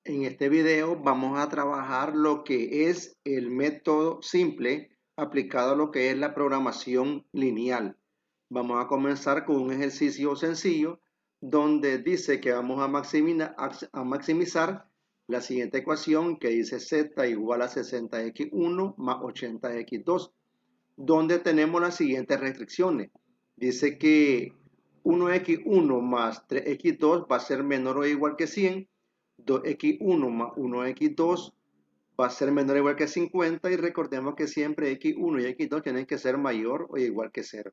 En este video vamos a trabajar lo que es el método simple aplicado a lo que es la programación lineal. Vamos a comenzar con un ejercicio sencillo donde dice que vamos a maximizar la siguiente ecuación que dice z igual a 60x1 más 80x2, donde tenemos las siguientes restricciones. Dice que 1x1 más 3x2 va a ser menor o igual que 100, 2x1 más 1x2 va a ser menor o igual que 50 y recordemos que siempre x1 y x2 tienen que ser mayor o igual que 0.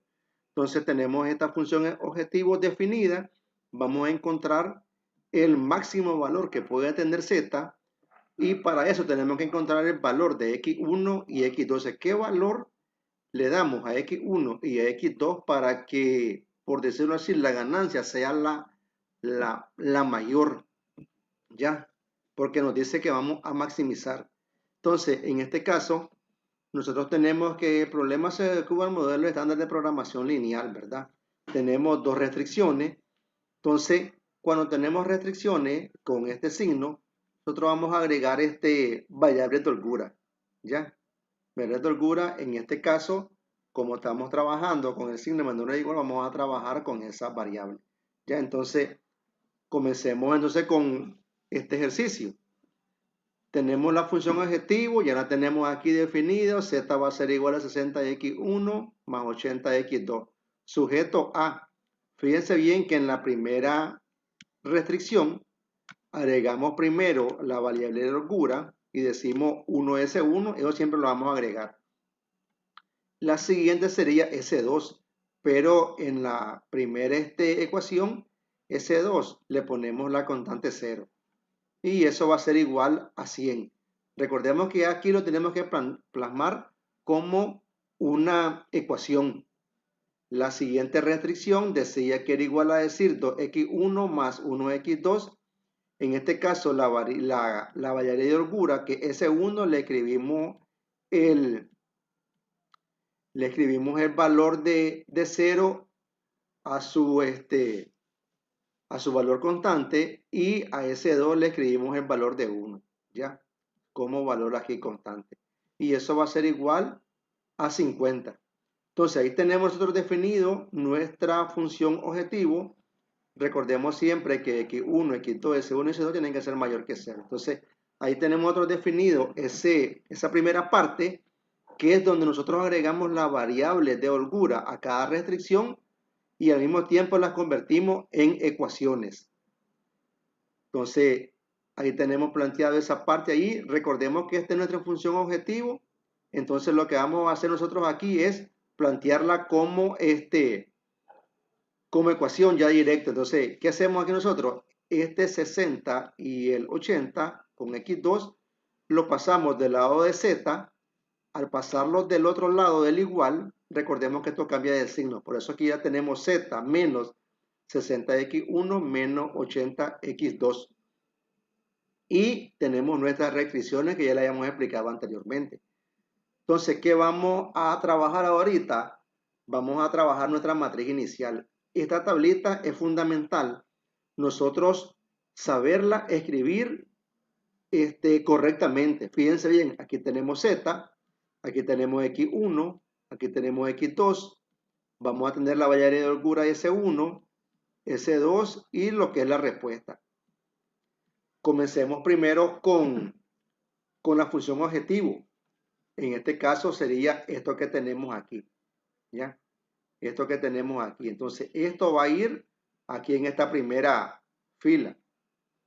Entonces tenemos esta función objetivo definida, vamos a encontrar el máximo valor que puede tener z y para eso tenemos que encontrar el valor de x1 y x2. ¿Qué valor le damos a x1 y a x2 para que, por decirlo así, la ganancia sea la mayor? Ya, porque nos dice que vamos a maximizar. Entonces, en este caso, nosotros tenemos que el problema se adecuda al modelo estándar de programación lineal, ¿verdad? Tenemos dos restricciones. Entonces, cuando tenemos restricciones con este signo, nosotros vamos a agregar este variable de holgura, ¿ya? Variable de holgura, en este caso, como estamos trabajando con el signo menor o igual, vamos a trabajar con esa variable, ¿ya? Entonces, comencemos entonces con este ejercicio. Tenemos la función objetivo, ya la tenemos aquí definida, z va a ser igual a 60x1 más 80x2. Sujeto a, fíjense bien que en la primera restricción agregamos primero la variable de holgura y decimos 1S1, eso siempre lo vamos a agregar. La siguiente sería S2, pero en la primera ecuación, S2 le ponemos la constante 0. Y eso va a ser igual a 100. Recordemos que aquí lo tenemos que plasmar como una ecuación. La siguiente restricción decía que era igual a decir 2x1 más 1x2. En este caso, la variable de holgura, que S1 le escribimos el valor de 0 a su valor constante y a ese 2 le escribimos el valor de 1, ¿ya? Como valor aquí constante. Y eso va a ser igual a 50. Entonces ahí tenemos nosotros definido nuestra función objetivo. Recordemos siempre que x1, x2, s1 y s2 tienen que ser mayor que 0. Entonces ahí tenemos nosotros definido esa primera parte, que es donde nosotros agregamos la variable de holgura a cada restricción y al mismo tiempo las convertimos en ecuaciones. Entonces, ahí tenemos planteado esa parte ahí. Recordemos que esta es nuestra función objetivo. Entonces, lo que vamos a hacer nosotros aquí es plantearla como ecuación ya directa. Entonces, ¿qué hacemos aquí nosotros? Este 60 y el 80 con x2 lo pasamos del lado de z. Al pasarlo del otro lado del igual, recordemos que esto cambia de signo. Por eso aquí ya tenemos z menos 60x1 menos 80x2. Y tenemos nuestras restricciones que ya las habíamos explicado anteriormente. Entonces, ¿qué vamos a trabajar ahorita? Vamos a trabajar nuestra matriz inicial. Esta tablita es fundamental. Nosotros saberla escribir correctamente. Fíjense bien, aquí tenemos z, aquí tenemos x1, aquí tenemos x2. Vamos a tener la variable de holgura S1, S2 y lo que es la respuesta. Comencemos primero con la función objetivo. En este caso sería esto que tenemos aquí, ¿ya? Esto que tenemos aquí. Entonces, esto va a ir aquí en esta primera fila,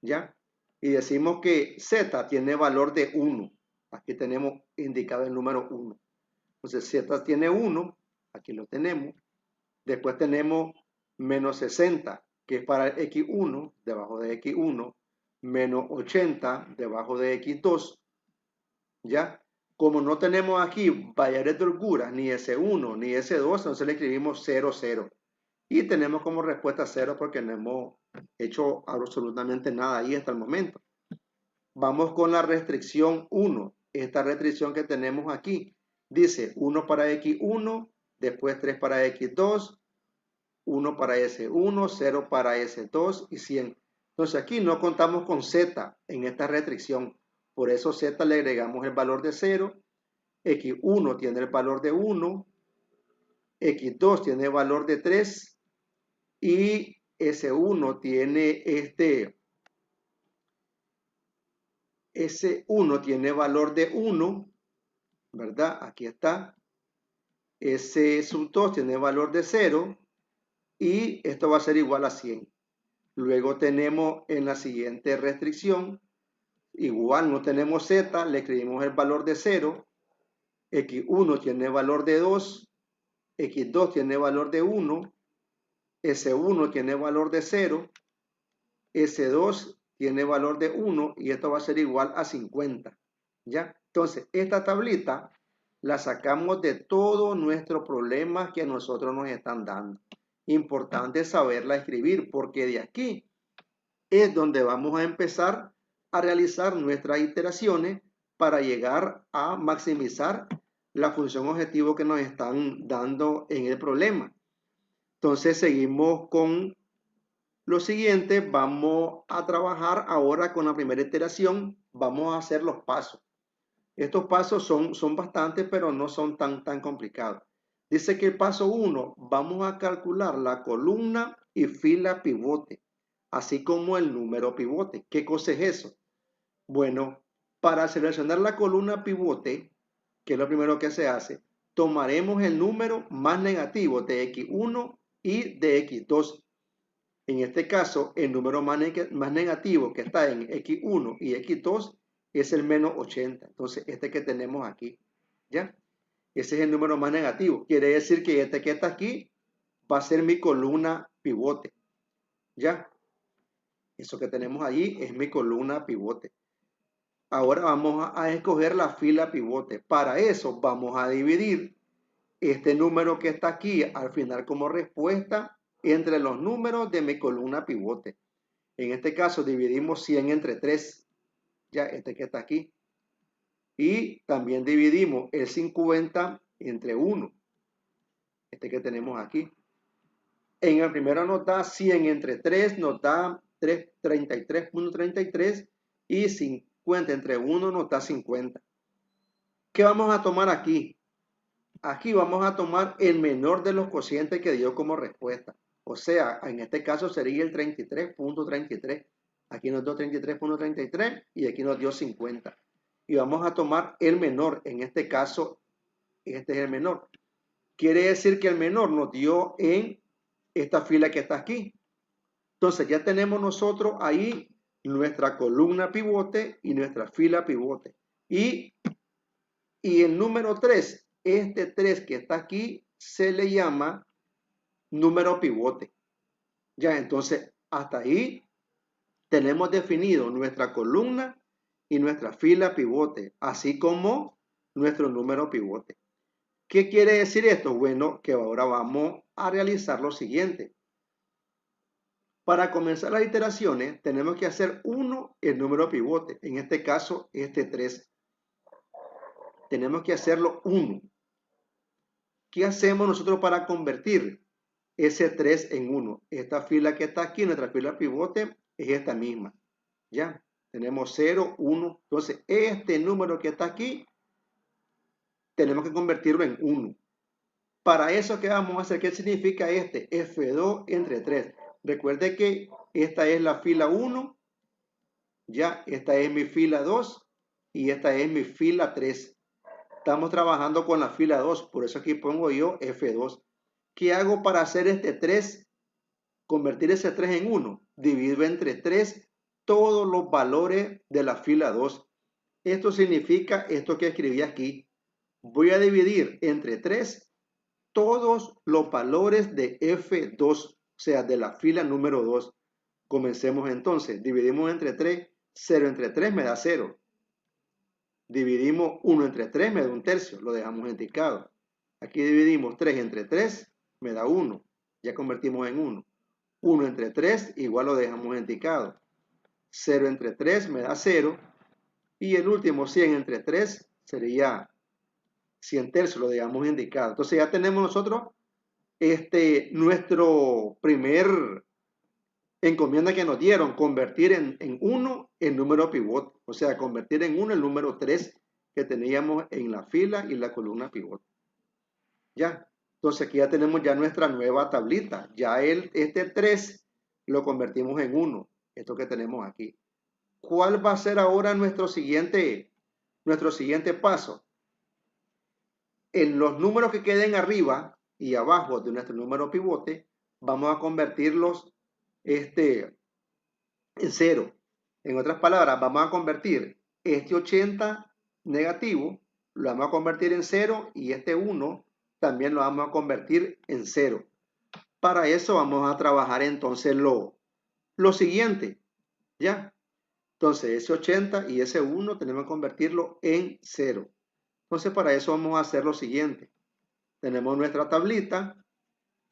¿ya? Y decimos que z tiene valor de 1. Aquí tenemos indicado el número 1. Entonces, z tiene 1, aquí lo tenemos. Después tenemos menos 60, que es para el x1, debajo de x1, menos 80, debajo de x2, ¿ya? Como no tenemos aquí variables de holgura, ni S1 ni S2, entonces le escribimos 0, 0. Y tenemos como respuesta 0 porque no hemos hecho absolutamente nada ahí hasta el momento. Vamos con la restricción 1. Esta restricción que tenemos aquí dice 1 para x1, después 3 para x2, 1 para S1, 0 para S2 y 100. Entonces aquí no contamos con z en esta restricción. Por eso z le agregamos el valor de 0. X1 tiene el valor de 1. X2 tiene el valor de 3. Y S1 tiene S1 tiene valor de 1, ¿verdad? Aquí está. S sub 2 tiene valor de 0 y esto va a ser igual a 100. Luego tenemos en la siguiente restricción, igual no tenemos z, le escribimos el valor de 0. X1 tiene valor de 2, X2 tiene valor de 1, S1 tiene valor de 0, S2 tiene valor de 1 y esto va a ser igual a 50. ¿Ya? Entonces, esta tablita la sacamos de todos nuestros problemas que a nosotros nos están dando. Importante saberla escribir porque de aquí es donde vamos a empezar a realizar nuestras iteraciones para llegar a maximizar la función objetivo que nos están dando en el problema. Entonces seguimos con lo siguiente. Vamos a trabajar ahora con la primera iteración. Vamos a hacer los pasos. Estos pasos son bastantes, pero no son tan complicados. Dice que el paso 1, vamos a calcular la columna y fila pivote, así como el número pivote. ¿Qué cosa es eso? Bueno, para seleccionar la columna pivote, que es lo primero que se hace, tomaremos el número más negativo de X1 y de X2. En este caso, el número más negativo que está en X1 y X2 es el menos 80. Entonces, este que tenemos aquí, ¿ya? Ese es el número más negativo. Quiere decir que este que está aquí va a ser mi columna pivote, ¿ya? Eso que tenemos allí es mi columna pivote. Ahora vamos a escoger la fila pivote. Para eso vamos a dividir este número que está aquí al final como respuesta entre los números de mi columna pivote. En este caso dividimos 100 entre 3, ya este que está aquí. Y también dividimos el 50 entre 1, este que tenemos aquí. En el primero nos da 100 entre 3, nos da 33.33 y 50 entre 1 nos da 50. ¿Qué vamos a tomar aquí? Aquí vamos a tomar el menor de los cocientes que dio como respuesta. O sea, en este caso sería el 33.33. Aquí nos dio 33.33 y aquí nos dio 50. Y vamos a tomar el menor. En este caso, este es el menor. Quiere decir que el menor nos dio en esta fila que está aquí. Entonces ya tenemos nosotros ahí nuestra columna pivote y nuestra fila pivote. Y el número 3, este 3 que está aquí, se le llama número pivote. Ya, entonces hasta ahí tenemos definido nuestra columna y nuestra fila pivote, así como nuestro número pivote. ¿Qué quiere decir esto? Bueno, que ahora vamos a realizar lo siguiente. Para comenzar las iteraciones, tenemos que hacer 1 el número pivote. En este caso, este 3. Tenemos que hacerlo 1. ¿Qué hacemos nosotros para convertir ese 3 en 1? Esta fila que está aquí, nuestra fila pivote, es esta misma. ¿Ya? Tenemos 0, 1. Entonces, este número que está aquí, tenemos que convertirlo en 1. Para eso, ¿qué vamos a hacer? ¿Qué significa este? F2 entre 3. Recuerde que esta es la fila 1, ya, esta es mi fila 2 y esta es mi fila 3. Estamos trabajando con la fila 2, por eso aquí pongo yo F2. ¿Qué hago para hacer este 3? Convertir ese 3 en 1. Divido entre 3 todos los valores de la fila 2. Esto significa esto que escribí aquí. Voy a dividir entre 3 todos los valores de F2, o sea, de la fila número 2. Comencemos entonces. Dividimos entre 3. 0 entre 3 me da 0. Dividimos 1 entre 3, me da 1/3, lo dejamos indicado. Aquí dividimos 3 entre 3, me da 1, ya convertimos en 1. 1 entre 3, igual lo dejamos indicado. 0 entre 3 me da 0. Y el último 100 entre 3 sería 100/3, lo dejamos indicado. Entonces ya tenemos nosotros nuestro primer encomienda que nos dieron, convertir en 1 el número pivot, o sea, convertir en 1 el número 3 que teníamos en la fila y la columna pivot. Ya, entonces aquí ya tenemos ya nuestra nueva tablita. Ya este 3 lo convertimos en 1, esto que tenemos aquí. ¿Cuál va a ser ahora nuestro siguiente paso? En los números que queden arriba y abajo de nuestro número pivote, vamos a convertirlos en 0. En otras palabras, vamos a convertir este 80 negativo, lo vamos a convertir en 0 y este 1 también lo vamos a convertir en 0. Para eso vamos a trabajar entonces lo siguiente, ¿ya? Entonces ese 80 y ese 1 tenemos que convertirlo en 0. Entonces para eso vamos a hacer lo siguiente. Tenemos nuestra tablita.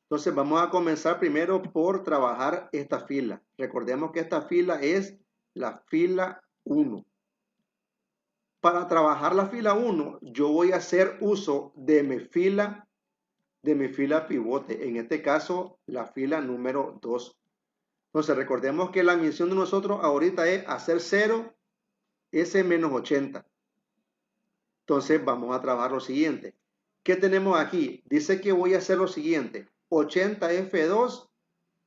Entonces vamos a comenzar primero por trabajar esta fila. Recordemos que esta fila es la fila 1. Para trabajar la fila 1, yo voy a hacer uso de mi fila pivote. En este caso, la fila número 2. Entonces recordemos que la misión de nosotros ahorita es hacer 0 S menos 80. Entonces vamos a trabajar lo siguiente. ¿Qué tenemos aquí? Dice que voy a hacer lo siguiente. 80 F2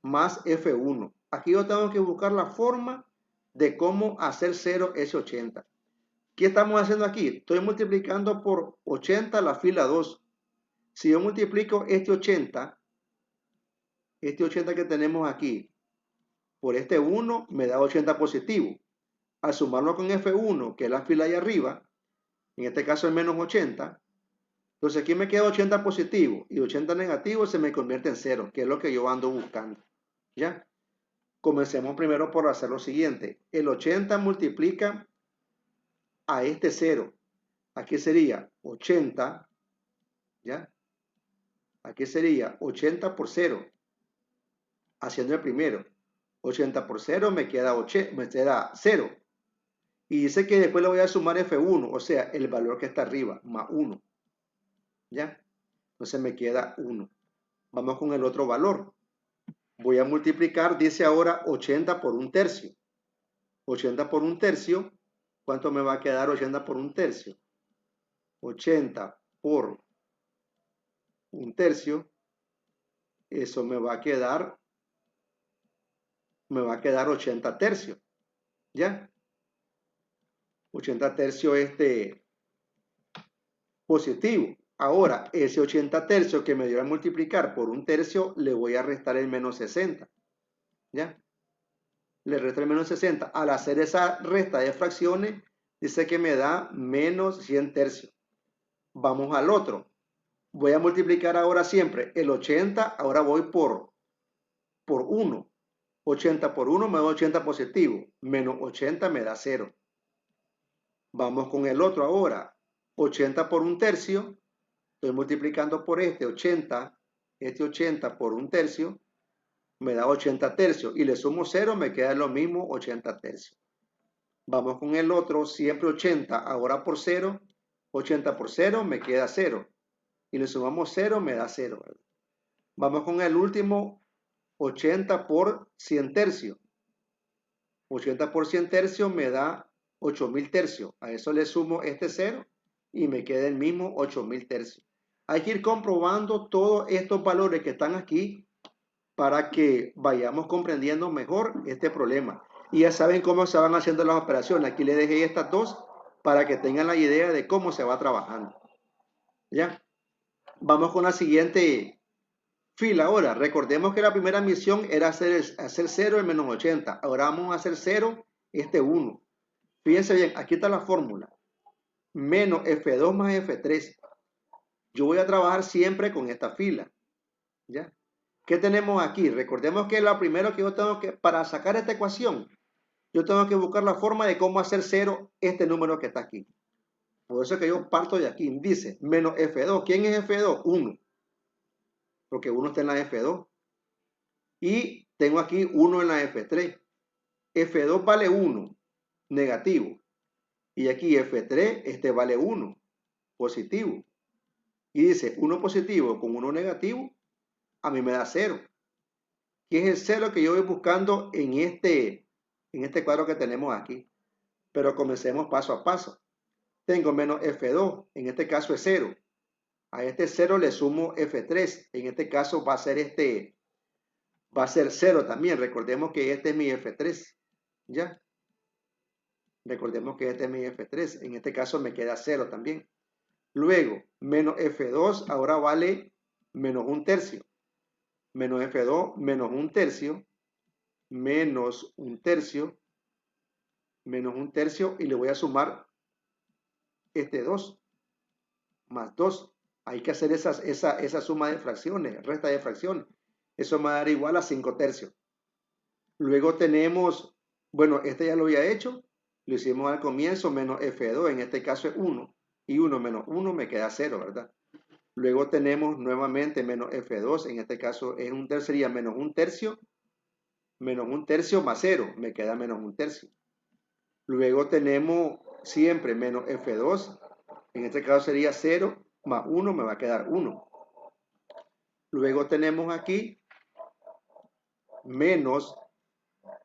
más F1. Aquí yo tengo que buscar la forma de cómo hacer 0 S80. ¿Qué estamos haciendo aquí? Estoy multiplicando por 80 la fila 2. Si yo multiplico este 80 que tenemos aquí, por este 1, me da 80 positivo. Al sumarlo con F1, que es la fila ahí arriba, en este caso es menos 80, entonces aquí me queda 80 positivo y 80 negativo se me convierte en 0, que es lo que yo ando buscando. ¿Ya? Comencemos primero por hacer lo siguiente. El 80 multiplica a este 0. Aquí sería 80, ¿ya? Aquí sería 80 por 0, haciendo el primero. 80 por 0 me queda 0. Y dice que después le voy a sumar F1, o sea, el valor que está arriba, más 1. ¿Ya? Entonces me queda 1. Vamos con el otro valor. Voy a multiplicar, dice ahora 80 por 1/3. 80 por 1/3, ¿cuánto me va a quedar 80 por 1/3? 80 por 1/3, eso me va a quedar 80 tercios. ¿Ya? 80 tercios positivo. Ahora, ese 80 tercios que me dio a multiplicar por 1/3, le voy a restar el menos 60. ¿Ya? Le resto el menos 60. Al hacer esa resta de fracciones, dice que me da menos 100 tercios. Vamos al otro. Voy a multiplicar ahora siempre el 80, ahora voy por 1. 80 por 1 me da 80 positivo, menos 80 me da 0. Vamos con el otro ahora. 80 por 1/3, estoy multiplicando por este 80 por 1/3, me da 80 tercios y le sumo 0, me queda lo mismo 80 tercios. Vamos con el otro, siempre 80, ahora por 0, 80 por 0 me queda 0 y le sumamos 0, me da 0. Vamos con el último, 80 por 100 tercios. 80 por 100 tercios me da 8000 tercios. A eso le sumo este 0 y me queda el mismo 8000 tercios. Hay que ir comprobando todos estos valores que están aquí para que vayamos comprendiendo mejor este problema. Y ya saben cómo se van haciendo las operaciones. Aquí les dejé estas dos para que tengan la idea de cómo se va trabajando. ¿Ya? Vamos con la siguiente fila ahora. Recordemos que la primera misión era hacer 0 en menos 80. Ahora vamos a hacer 0, 1. Fíjense bien, aquí está la fórmula. Menos F2 más F3. Yo voy a trabajar siempre con esta fila. ¿Ya? ¿Qué tenemos aquí? Recordemos que lo primero que yo tengo que, para sacar esta ecuación, yo tengo que buscar la forma de cómo hacer 0 este número que está aquí. Por eso es que yo parto de aquí. Dice, menos F2. ¿Quién es F2? 1. Porque 1 está en la F2. Y tengo aquí 1 en la F3. F2 vale 1, negativo. Y aquí F3, este vale 1, positivo. Y dice, 1 positivo con 1 negativo, a mí me da 0. que es el cero que yo voy buscando en este cuadro que tenemos aquí. Pero comencemos paso a paso. Tengo menos F2, en este caso es 0. A este 0 le sumo F3, en este caso va a ser 0 también. Recordemos que este es mi F3, ¿ya? Recordemos que este es mi F3, en este caso me queda 0 también. Luego, menos F2 ahora vale menos 1/3. Menos F2 menos 1/3, menos 1/3, menos 1/3 y le voy a sumar este 2, más 2. Hay que hacer esa suma de fracciones, resta de fracciones. Eso me va a dar igual a 5/3. Luego tenemos, bueno, este ya lo había hecho, lo hicimos al comienzo, menos F2, en este caso es 1. Y 1 menos 1 me queda 0, ¿verdad? Luego tenemos nuevamente menos F2, en este caso es 1/3, sería menos 1/3, menos 1/3 más 0, me queda menos 1/3. Luego tenemos siempre menos F2, en este caso sería 0 más 1, me va a quedar 1. Luego tenemos aquí menos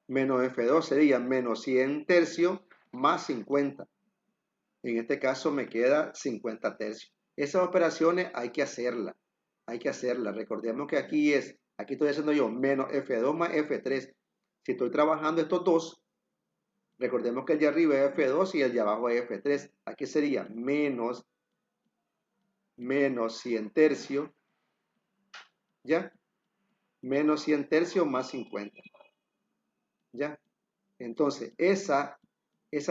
F2 sería menos 100/3 más 50. En este caso me queda 50/3. Esas operaciones hay que hacerlas. Recordemos que aquí estoy haciendo yo menos F2 más F3. Si estoy trabajando estos dos, recordemos que el de arriba es F2 y el de abajo es F3. Aquí sería menos 100/3, ¿ya? Menos 100/3 más 50, ¿ya? Entonces, esa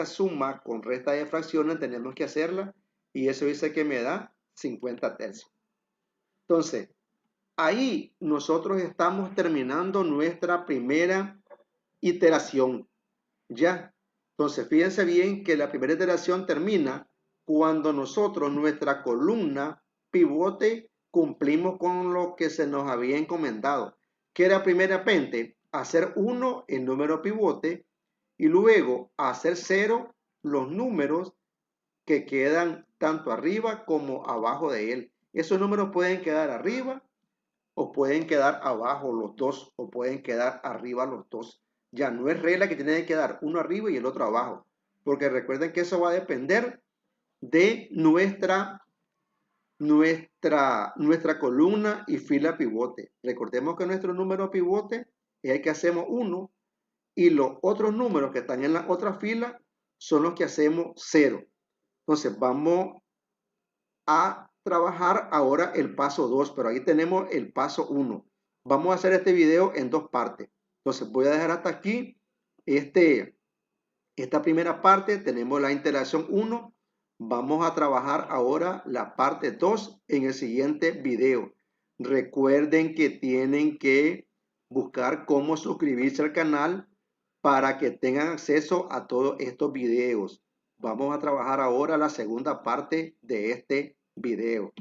suma con resta de fracciones tenemos que hacerla y eso dice que me da 50/3. Entonces, ahí nosotros estamos terminando nuestra primera iteración, ¿ya? Entonces, fíjense bien que la primera iteración termina cuando nosotros, nuestra columna pivote, cumplimos con lo que se nos había encomendado, que era primeramente hacer 1 el número pivote y luego hacer 0 los números que quedan tanto arriba como abajo de él. Esos números pueden quedar arriba o pueden quedar abajo los dos, o pueden quedar arriba los dos. Ya no es regla que tiene que quedar uno arriba y el otro abajo, porque recuerden que eso va a depender de nuestra columna y fila pivote. Recordemos que nuestro número pivote es el que hacemos 1 y los otros números que están en la otra fila son los que hacemos 0. Entonces vamos a trabajar ahora el paso 2, pero ahí tenemos el paso 1. Vamos a hacer este video en dos partes. Entonces voy a dejar hasta aquí esta primera parte. Tenemos la interacción 1. Vamos a trabajar ahora la parte 2 en el siguiente video. Recuerden que tienen que buscar cómo suscribirse al canal para que tengan acceso a todos estos videos. Vamos a trabajar ahora la segunda parte de este video.